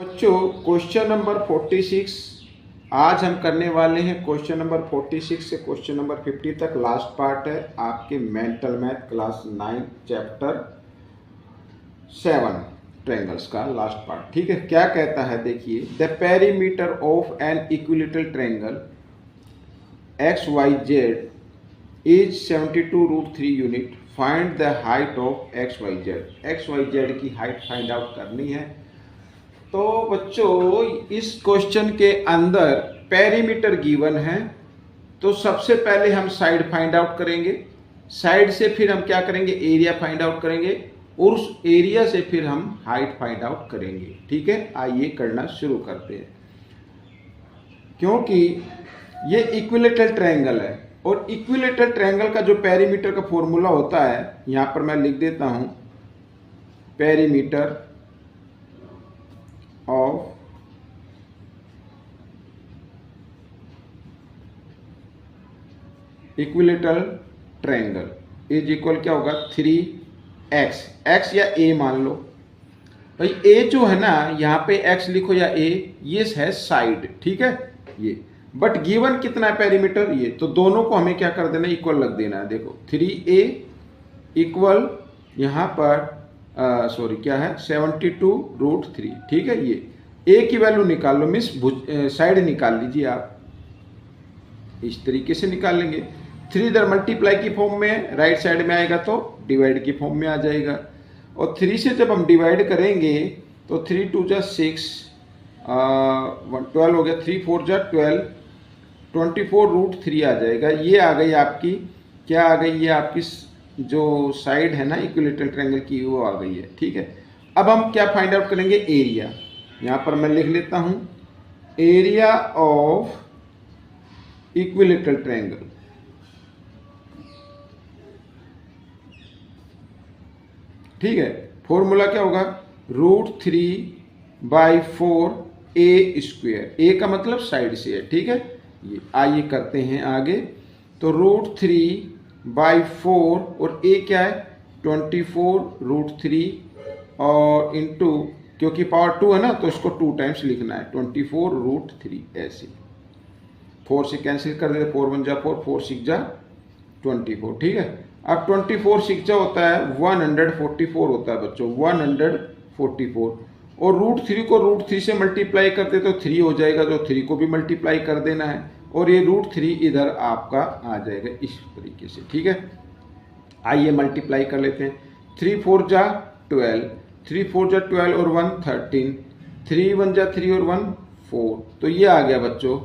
बच्चों question number 46 आज हम करने वाले हैं। क्वेश्चन नंबर 46 से क्वेश्चन नंबर 50 तक लास्ट पार्ट है आपके mental math class 9 chapter 7 triangles का लास्ट पार्ट। ठीक है, क्या कहता है देखिए, the perimeter of an equilateral triangle X Y Z is 72√3 unit. Find the height of X Y Z. X Y Z की हाइट फाइंड आउट करनी है। तो बच्चों इस क्वेश्चन के अंदर पेरीमीटर गिवन है, तो सबसे पहले हम साइड फाइंड आउट करेंगे। साइड से फिर हम क्या करेंगे, एरिया फाइंड आउट करेंगे, और उस एरिया से फिर हम हाइट फाइंड आउट करेंगे। ठीक है, आइए करना शुरू करते हैं। क्योंकि ये इक्विलेटरल ट्रायंगल है और इक्विलेटरल ट्रायंगल का जो पेरीमीटर का फॉर्मूला होता है, यहां पर मैं लिख देता हूं, perimeter of equilateral triangle is equal क्या होगा 3x। x या a मान लो भाई। a जो है ना, यहां पे x लिखो या a, ये है साइड। ठीक है, ये बट गिवन कितना है पेरीमीटर, ये तो दोनों को हमें क्या कर देना, इक्वल लग देना है। देखो 3a इक्वल यहां पर सॉरी क्या है 72√3। ठीक है, ये a की वैल्यू निकाल लो, मिस साइड निकाल लीजिए आप, इस तरीके से निकाल लेंगे। 3 इधर मल्टीप्लाई की फॉर्म में राइट साइड में आएगा तो डिवाइड की फॉर्म में आ जाएगा। और 3 से जब हम डिवाइड करेंगे तो 3 2 जा 6 12 हो गया, 3 4 जा 12 24√3 आ जाएगा। ये आ गई आपकी, क्या आ गई, ये आपकी जो साइड है ना इक्विलेटरल ट्रायंगल की, वो आ गई है। ठीक है, अब हम क्या फाइंड आउट करेंगे, एरिया। यहां पर मैं लिख लेता हूं, एरिया ऑफ इक्विलेटरल ट्रायंगल। ठीक है, फॉर्मूला क्या होगा, √3/4a²। a का मतलब साइड से है। ठीक है, ये आइए करते हैं आगे। तो √3/4 और a क्या है 24√3 और इंटू, क्योंकि पावर 2 है ना तो इसको 2 टाइम्स लिखना है, 24√3 ऐसे। 4 से कैंसिल कर देते, 4 1 जा 4, 4 6 जा 24। ठीक है, अब 24 6 जा होता है 144 होता है बच्चों, 144। और √3 को √3 से मल्टीप्लाई करते तो 3 हो जाएगा, तो 3 को भी मल्टीप्लाई कर देना है, और ये √3 इधर आपका आ जाएगा इस तरीके से। ठीक है, आइए मल्टीप्लाई कर लेते हैं। 3 4 जा 12, 3 4 जा 12 और 1 13, 3 1 जा 3 और 1 4, तो ये आ गया बच्चों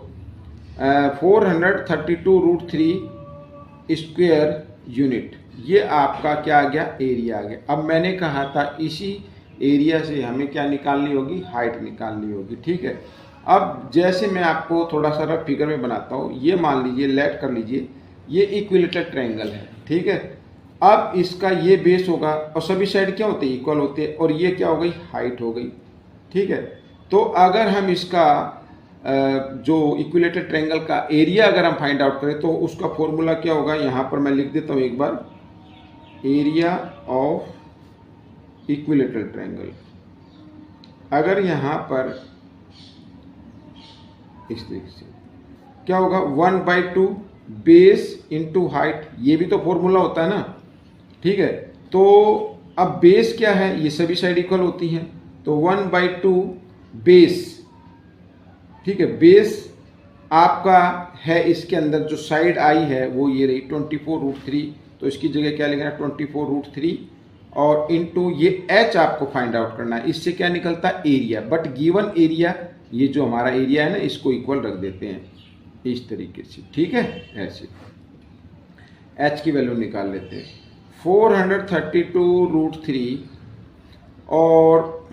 432√3 स्क्वायर यूनिट। ये आपका क्या आ गया, एरिया आ गया। अब मैंने कहा था इसी एरिया से हमें क्या निकालनी होगी, हाइट निकालनी होगी। ठीक है, अब जैसे मैं आपको थोड़ा सा रफ फिगर में बनाता हूँ, ये मान लीजिए, लेट कर लीजिए, ये इक्विलेटरल ट्रायंगल है। ठीक है, अब इसका ये बेस होगा और सभी साइड क्या होते हैं, इक्वल होते हैं, और ये क्या हो गई, हाइट हो गई। ठीक है, तो अगर हम इसका जो इक्विलेटरल ट्रायंगल का एरिया अगर हम फाइंड आउट करें तो उसका फॉर्मूला क्या होगा, यहां पर मैं लिख देता हूं एक बार, एरिया ऑफ इक्विलेटरल ट्रायंगल। अगर यहां पर इस तरीके से क्या होगा, 1/2 बेस इंटू हाइट, ये भी तो फॉर्मूला होता है ना। ठीक है, तो अब बेस क्या है, ये सभी साइड इक्वल होती हैं, तो 1/2 बेस। ठीक है, बेस आपका है, इसके अंदर जो साइड आई है वो ये रही 24√3, तो इसकी जगह क्या लिखना है 24√3, और इनटू ये h आपको फाइंड आउट करना है। इससे क्या निकलता है, एरिया। बट गिवन एरिया, ये जो हमारा एरिया है ना, इसको इक्वल रख देते हैं इस तरीके से। ठीक है, ऐसे h की वैल्यू निकाल लेते हैं, 432√3 और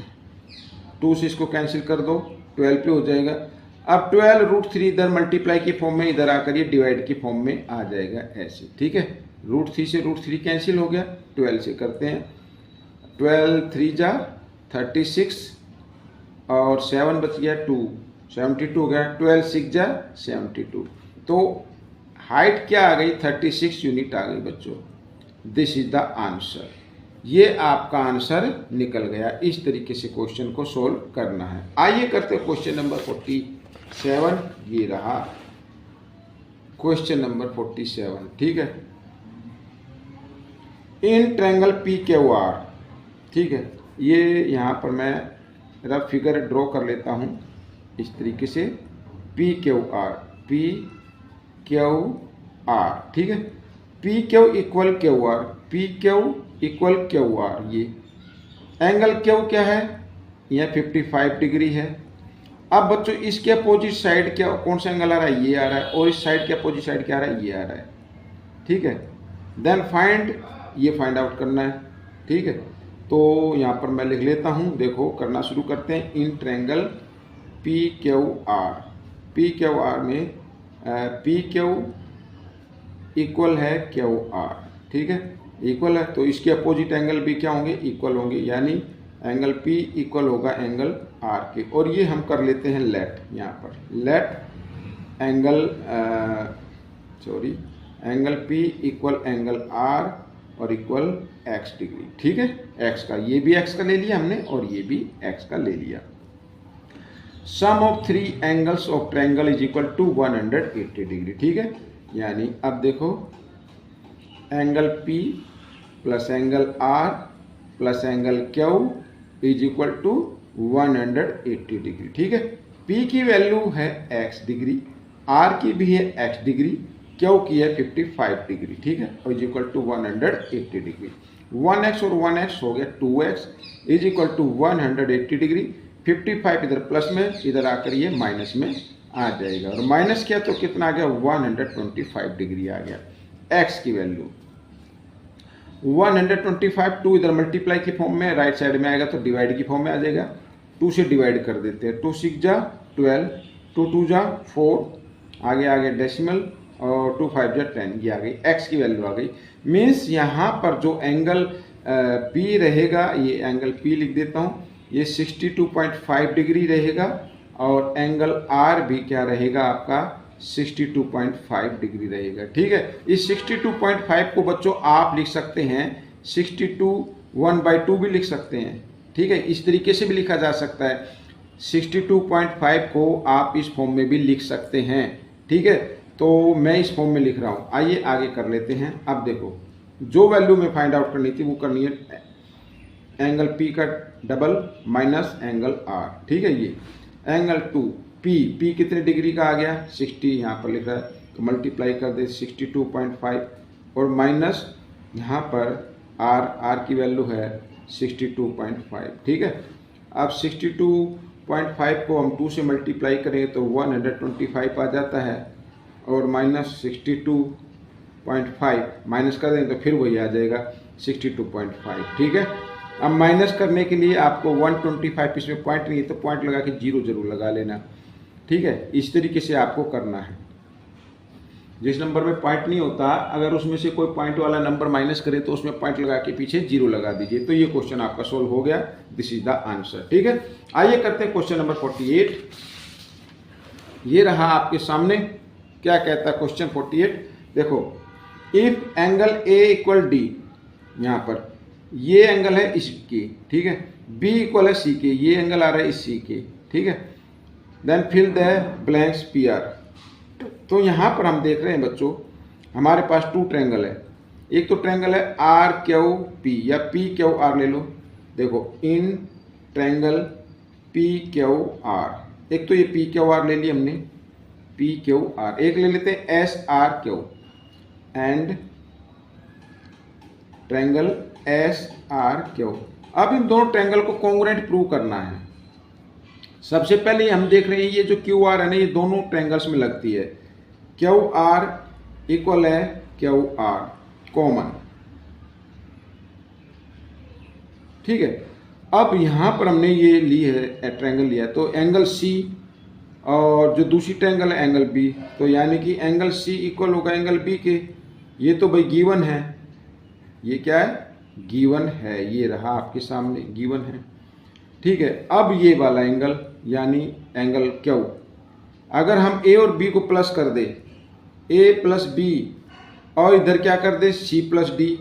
2 से इसको कैंसिल कर दो, 12 पे हो जाएगा। अब 12√3 इधर मल्टीप्लाई की फॉर्म में, इधर आकर ये डिवाइड की फॉर्म में आ जाएगा ऐसे। ठीक है, √3 से √3 कैंसिल हो गया, 12 से करते हैं, 12 3 जा 36 और 7 बच गया 2, 72 हो गया, 12 6 जा 72, तो हाइट क्या आ गई, 36 यूनिट आ गई बच्चों। This is the answer. ये आपका आंसर निकल गया। इस तरीके से क्वेश्चन को सोल्व करना है। आइए करते हैं क्वेश्चन नंबर 47। ये रहा क्वेश्चन नंबर 47, ठीक है। In triangle P Q R, ठीक है, ये यहाँ पर मैं रफ फिगर ड्रॉ कर लेता हूँ इस तरीके से, पी क्यू आर, ठीक है। P Q equal Q R, P Q equal Q R. ये एंगल क्यू क्या है, यह 55 डिग्री है। अब बच्चों इसके अपोजिट साइड क्या, कौन सा एंगल आ रहा है, ये आ रहा है, और इस साइड के अपोजिट साइड क्या आ रहा है, ये आ रहा है, ठीक है। देन फाइंड, ये फाइंड आउट करना है, ठीक है। तो यहाँ पर मैं लिख लेता हूँ, देखो करना शुरू करते हैं। In triangle P Q R, P Q R में पी क्यू इक्वल है क्यू आर, ठीक है, इक्वल है, तो इसके अपोजिट एंगल भी क्या होंगे, इक्वल होंगे, यानी एंगल पी इक्वल होगा एंगल आर के। और ये हम कर लेते हैं लेट, यहाँ पर let angle angle P equal angle R और इक्वल एक्स डिग्री, ठीक है। एक्स का, ये भी एक्स का ले लिया हमने और ये भी एक्स का ले लिया। Sum of 3 angles of triangle is equal to 180 degree, ठीक है। यानी अब देखो angle P plus angle R plus angle Q is equal to 180 degree, ठीक है। P की वैल्यू है x डिग्री, R की भी है x डिग्री, Q की है 55 डिग्री, ठीक है, और is equal to 180 degree. 1x और 1x हो गया 2x is equal to 180 degree. 55 इधर प्लस में, इधर आकर ये माइनस में आ जाएगा, और माइनस किया तो कितना आ गया, 125 डिग्री आ गया। x की वैल्यू 125, 2 इधर मल्टीप्लाई की फॉर्म में, राइट साइड में आएगा तो डिवाइड की फॉर्म में आ जाएगा। 2 से डिवाइड कर देते हैं, 2 6 जा 12, 2 2 जा 4, आगे आगे डेसिमल, और 2 5 जा 10, ये आ गई x की वैल्यू आ गई। मीन्स यहाँ पर जो एंगल P रहेगा, ये एंगल P लिख देता हूँ, ये 62.5 डिग्री रहेगा, और एंगल R भी क्या रहेगा आपका 62.5 डिग्री रहेगा, ठीक है। इस 62.5 को बच्चों आप लिख सकते हैं 62 1/2 भी लिख सकते हैं, ठीक है, इस तरीके से भी लिखा जा सकता है। 62.5 को आप इस फॉर्म में भी लिख सकते हैं, ठीक है। तो मैं इस फॉर्म में लिख रहा हूँ। आइए आगे कर लेते हैं। अब देखो जो वैल्यू में फाइंड आउट करनी थी वो करनी है एंगल P का डबल माइनस एंगल R, ठीक है। ये एंगल 2 P कितने डिग्री का आ गया, 60, यहाँ पर लिख रहा है तो मल्टीप्लाई कर दे 62.5, और माइनस यहाँ पर R की वैल्यू है 62.5, ठीक है। अब 62.5 को हम 2 से मल्टीप्लाई करेंगे तो 125 आ जाता है, और माइनस 62.5 माइनस कर देंगे तो फिर वही आ जाएगा 62.5, ठीक है। अब माइनस करने के लिए आपको 125, इसमें पॉइंट नहीं है तो पॉइंट लगा के 0 जरूर लगा लेना, ठीक है। इस तरीके से आपको करना है। जिस नंबर में पॉइंट नहीं होता, अगर उसमें से कोई पॉइंट वाला नंबर माइनस करे तो उसमें पॉइंट लगा के पीछे 0 लगा दीजिए, तो ये क्वेश्चन आपका सोल्व हो गया। दिस इज द आंसर, ठीक है। आइए करते हैं क्वेश्चन नंबर 48। ये रहा आपके सामने, क्या कहता है क्वेश्चन 48। देखो, if angle A equal D, यहाँ पर ये एंगल है इसकी, ठीक है, B इक्वल है C के, ये एंगल आ रहा है इस C के, ठीक है। Then fill the blanks PR। तो यहाँ पर हम देख रहे हैं बच्चों, हमारे पास 2 ट्रायंगल है। एक तो ट्रायंगल है RQP या PQR ले लो। देखो इन ट्रायंगल PQR, एक तो ये PQR ले लिया हमने, PQR। एक ले लेते हैं SRQ एंड ट्रायंगल SRQ। अब इन दोनों ट्रायंगल को कॉन्ग्रुएंट प्रूव करना है। सबसे पहले हम देख रहे हैं ये जो QR है ना, ये दोनों ट्रायंगल्स में लगती है। QR इक्वल है QR कॉमन, ठीक है। अब यहाँ पर हमने ये ली है ट्रायंगल लिया, तो एंगल C और जो दूसरी ट्रायंगल है एंगल B, तो यानी कि एंगल C इक्वल होगा एंगल B के। ये तो भाई गिवन है, ये क्या है, गिवन है, ये रहा आपके सामने गिवन है, ठीक है। अब ये वाला एंगल यानी एंगल Q, अगर हम A और B को प्लस कर दे, A प्लस B, और इधर क्या कर दे C प्लस D।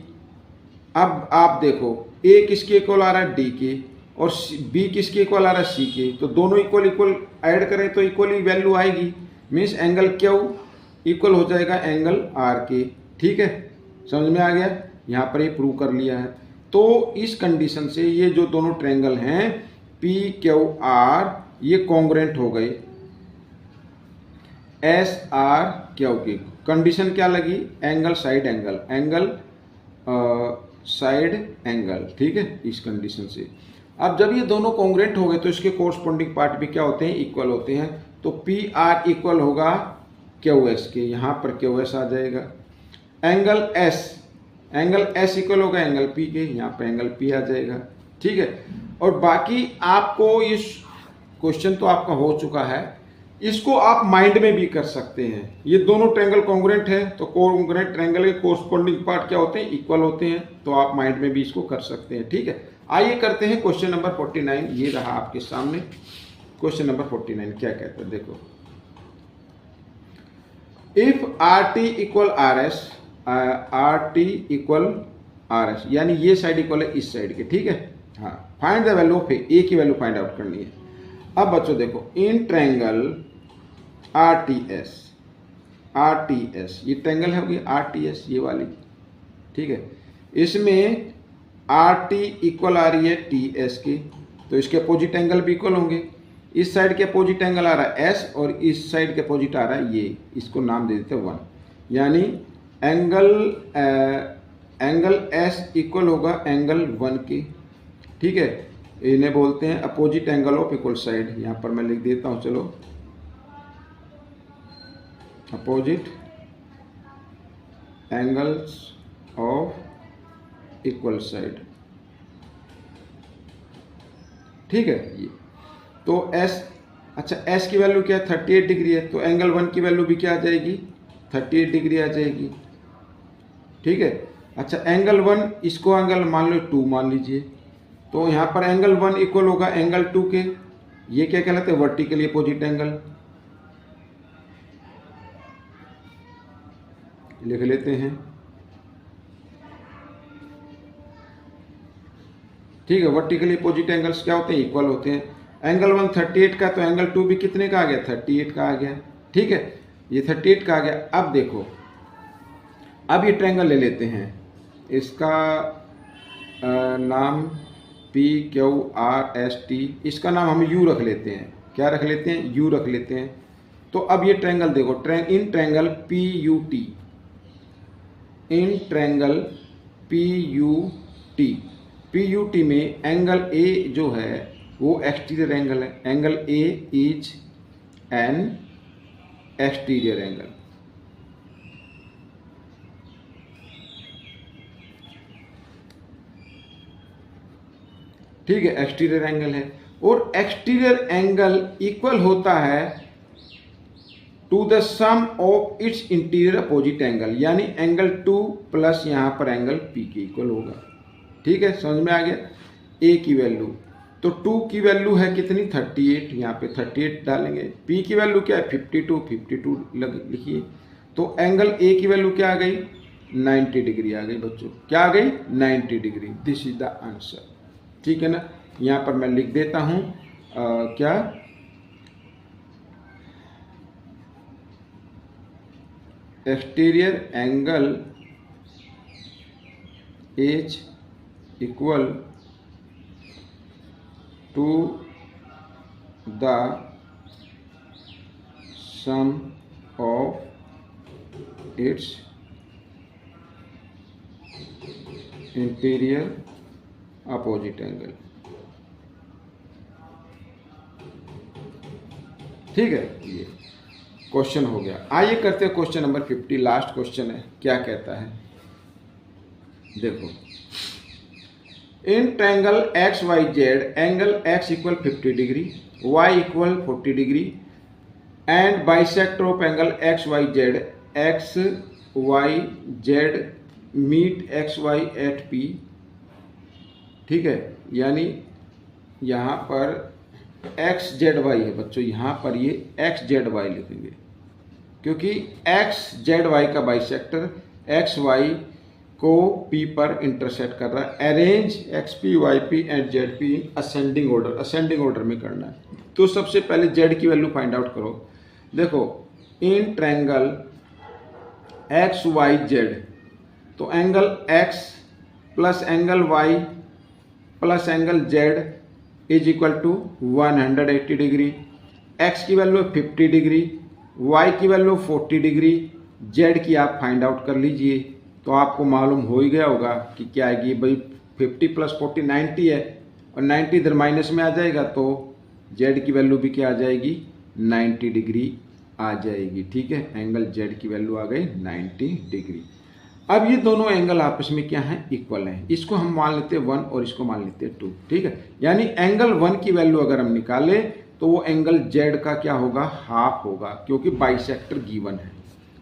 अब आप देखो ए किसके इक्वल आ रहा है डी के, और बी किसके इक्वल आ रहा है सी के, तो दोनों इक्वल इक्वल ऐड करें तो इक्वल ही वैल्यू आएगी, मीन्स एंगल क्यू इक्वल हो जाएगा एंगल आर के। ठीक है, समझ में आ गया, यहाँ पर ये प्रूव कर लिया है। तो इस कंडीशन से ये जो दोनों ट्रायंगल हैं पी क्यू आर ये कॉन्ग्रुएंट हो गए एस आर क्यू की। कंडीशन क्या लगी, angle side angle, angle side angle. ठीक है, इस कंडीशन से अब जब ये दोनों कॉन्ग्रुएंट हो गए तो इसके कोरस्पॉन्डिंग पार्ट भी क्या होते हैं, इक्वल होते हैं। तो पी आर इक्वल होगा क्यू एस के, यहाँ पर क्यू एस आ जाएगा। एंगल एस इक्वल होगा एंगल पी के, यहाँ पर एंगल पी आ जाएगा। ठीक है, और बाकी आपको इस क्वेश्चन तो आपका हो चुका है, इसको आप माइंड में भी कर सकते हैं। ये दोनों ट्रायंगल कॉन्ग्रुएंट है तो कॉन्ग्रुएंट ट्रायंगल के कोरस्पॉन्डिंग पार्ट क्या होते हैं, इक्वल होते हैं, तो आप माइंड में भी इसको कर सकते हैं। ठीक है, आइए करते हैं क्वेश्चन नंबर 49। ये रहा आपके सामने क्वेश्चन नंबर 49। क्या कहते हैं देखो, if R T equal R S, R T equal R S, यानी ये साइड इक्वल है इस साइड के। ठीक है, हाँ, फाइंड द वैल्यू ऑफ ए की वैल्यू फाइंड आउट करनी है। अब बच्चों देखो, in triangle R T S, ये ट्रायंगल है होगी आर टी एस ये वाली। ठीक है, इसमें आर टी इक्वल आ रही है टी एस की, तो इसके अपोजिट एंगल भी इक्वल होंगे। इस साइड के अपोजिट एंगल आ रहा है एस और इस साइड के अपोजिट आ रहा है ये, इसको नाम दे देते हैं 1, यानी एंगल एस इक्वल होगा एंगल 1 की। ठीक है, इन्हें बोलते हैं opposite angle of equal side. यहाँ पर मैं लिख देता हूँ, चलो, opposite angles of equal side. ठीक है, ये तो एस, अच्छा एस की वैल्यू क्या है 38 डिग्री है, तो एंगल 1 की वैल्यू भी क्या आ जाएगी 38 डिग्री आ जाएगी। ठीक है, अच्छा एंगल 1 इसको एंगल मान लो 2 मान लीजिए, तो यहाँ पर एंगल 1 इक्वल होगा एंगल 2 के, ये क्या कहलाते हैं वर्टिकली अपोजिट एंगल। लिख लेते हैं। ठीक है, वर्टिकली अपोजिट एंगल्स क्या होते हैं, इक्वल होते हैं। एंगल 1 38 का, तो एंगल 2 भी कितने का आ गया 38 का आ गया। ठीक है, ये 38 का आ गया। अब देखो, अब ये ट्रायंगल ले लेते हैं, इसका नाम P Q R S T, इसका नाम हम यू रख लेते हैं। क्या रख लेते हैं, यू रख लेते हैं। तो अब ये ट्रायंगल देखो, in triangle P U T, in triangle P U T में एंगल ए जो है वो एक्सटीरियर एंगल है। Angle A is an exterior angle. ठीक है, एक्सटीरियर एंगल है, और एक्सटीरियर एंगल इक्वल होता है to the sum of its interior opposite angle, यानी एंगल 2 प्लस यहाँ पर एंगल पी के इक्वल होगा। ठीक है, समझ में आ गया। ए की वैल्यू, तो 2 की वैल्यू है कितनी 38, यहाँ पे 38 डालेंगे। पी की वैल्यू क्या है 52 लिखिए। तो एंगल ए की वैल्यू क्या आ गई 90 डिग्री आ गई बच्चों, क्या आ गई 90 degree. This is the answer. ठीक है ना, यहाँ पर मैं लिख देता हूँ क्या, exterior angle is equal to the sum of its interior opposite angle. ठीक है, ये क्वेश्चन हो गया। आइए करते हैं क्वेश्चन नंबर 50, लास्ट क्वेश्चन है। क्या कहता है देखो, in triangle X Y Z angle X equal 50 degree, Y equal 40 degree and bisector of angle X Y Z, X Y Z meet X Y at P. ठीक है, यानी यहाँ पर एक्स जेड वाई है बच्चों, यहाँ पर ये एक्स जेड वाई लिखेंगे, क्योंकि एक्स जेड वाई का बाइसेक्टर एक्स वाई को P पर इंटरसेक्ट कर रहा है। Arrange XP YP and ZP in ascending order, ascending order में करना है। तो सबसे पहले Z की वैल्यू फाइंड आउट करो। देखो इन ट्रायंगल XYZ, तो angle X plus angle Y plus angle Z is equal to 180 degree. X की वैल्यू 50 डिग्री, Y की वैल्यू 40 डिग्री, Z की आप फाइंड आउट कर लीजिए। तो आपको मालूम हो ही गया होगा कि क्या आएगी भाई, 50 प्लस 40 90 है, और 90 इधर माइनस में आ जाएगा तो Z की वैल्यू भी क्या आ जाएगी, 90 डिग्री आ जाएगी। ठीक है, एंगल Z की वैल्यू आ गई 90 डिग्री। अब ये दोनों एंगल आपस में क्या है, इक्वल हैं। इसको हम मान लेते हैं 1 और इसको मान लेते हैं 2। ठीक है, यानी एंगल 1 की वैल्यू अगर हम निकालें तो वो एंगल Z का क्या होगा, हाफ होगा, क्योंकि बाइसेक्टर गिवन है।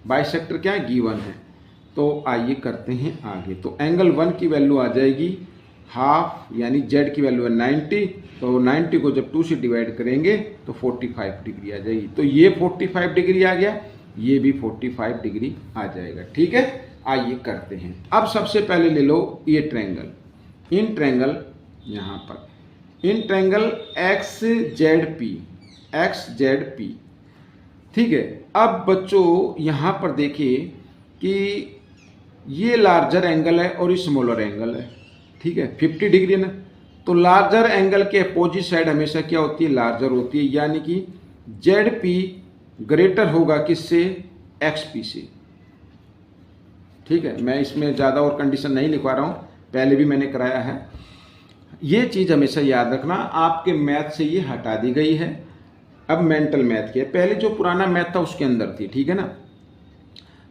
बाइसेक्टर क्या है, गिवन है। तो आइए करते हैं आगे। तो एंगल 1 की वैल्यू आ जाएगी हाफ, यानी Z की वैल्यू है 90, तो 90 को जब 2 से डिवाइड करेंगे तो 45 डिग्री आ जाएगी। तो ये 45 डिग्री आ गया, ये भी 45 डिग्री आ जाएगा। ठीक है, आइए करते हैं। अब सबसे पहले ले लो ये ट्रायंगल, इन ट्रायंगल यहाँ पर इन ट्रायंगल XZP, XZP। ठीक है, अब बच्चों यहाँ पर देखिए कि ये लार्जर एंगल है और ये स्मॉलर एंगल है। ठीक है, 50 डिग्री ना, तो लार्जर एंगल के अपोजिट साइड हमेशा क्या होती है, लार्जर होती है, यानी कि ZP ग्रेटर होगा किससे, XP से। ठीक है, मैं इसमें ज़्यादा और कंडीशन नहीं लिखवा रहा हूँ, पहले भी मैंने कराया है। ये चीज़ हमेशा याद रखना, आपके मैथ से ये हटा दी गई है, अब मेंटल मैथ की है। पहले जो पुराना मैथ था उसके अंदर थी। ठीक है ना,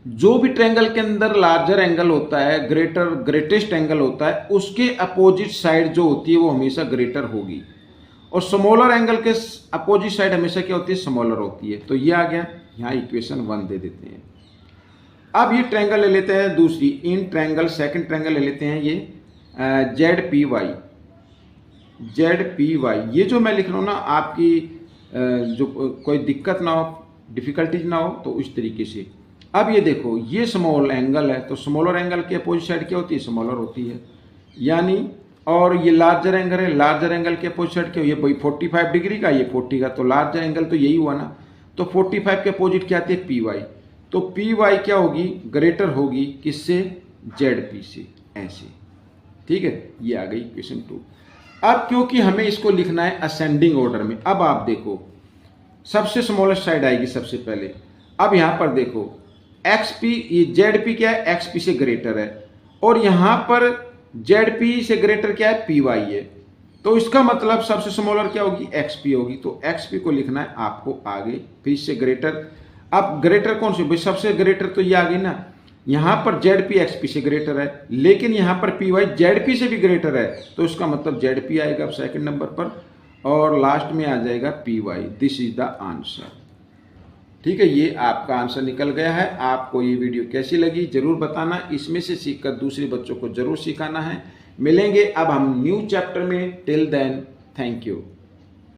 जो भी ट्रायंगल के अंदर लार्जर एंगल होता है, ग्रेटेस्ट एंगल होता है, उसके अपोजिट साइड जो होती है वो हमेशा ग्रेटर होगी, और स्मॉलर एंगल के अपोजिट साइड हमेशा क्या होती है, स्मॉलर होती है। तो ये आ गया, यहाँ इक्वेशन 1 दे देते हैं। अब ये ट्रायंगल ले लेते हैं दूसरी, इन ट्रायंगल सेकंड ट्रायंगल ले लेते हैं, ये ZPY, ZPY। ये जो मैं लिख रहा हूँ ना, आपकी जो कोई दिक्कत ना हो, डिफिकल्टीज ना हो, तो इस तरीके से। अब ये देखो, ये स्मॉल एंगल है, तो स्मॉलर एंगल के अपोजिट साइड क्या होती है, स्मॉलर होती है, यानी, और ये लार्जर एंगल है, लार्जर एंगल के अपोजिट साइड क्या, ये भाई 45 डिग्री का, ये 40 का, तो लार्जर एंगल तो यही हुआ ना। तो 45 के अपोजिट क्या आती है, PY। तो PY क्या होगी, ग्रेटर होगी किससे, ZP से, ऐसे। ठीक है, ये आ गई क्वेश्चन 2। अब क्योंकि हमें इसको लिखना है असेंडिंग ऑर्डर में, अब आप देखो सबसे स्मॉलेस्ट साइड आएगी सबसे पहले। अब यहां पर देखो XP, ये ZP क्या है, XP से ग्रेटर है, और यहां पर ZP से ग्रेटर क्या है, PY है। तो इसका मतलब सबसे स्मॉलर क्या होगी, XP होगी। तो XP को लिखना है आपको आगे, फिर इससे ग्रेटर। अब ग्रेटर कौन से, सबसे ग्रेटर तो ये आ गई ना, यहां पर ZP XP से ग्रेटर है, लेकिन यहां पर PY ZP से भी ग्रेटर है, तो इसका मतलब ZP आएगा अब सेकंड नंबर पर, और लास्ट में आ जाएगा PY। This is the answer. ठीक है, ये आपका आंसर निकल गया है। आपको ये वीडियो कैसी लगी जरूर बताना, इसमें से सीखकर दूसरे बच्चों को जरूर सिखाना है। मिलेंगे अब हम न्यू चैप्टर में, टिल देन थैंक यू।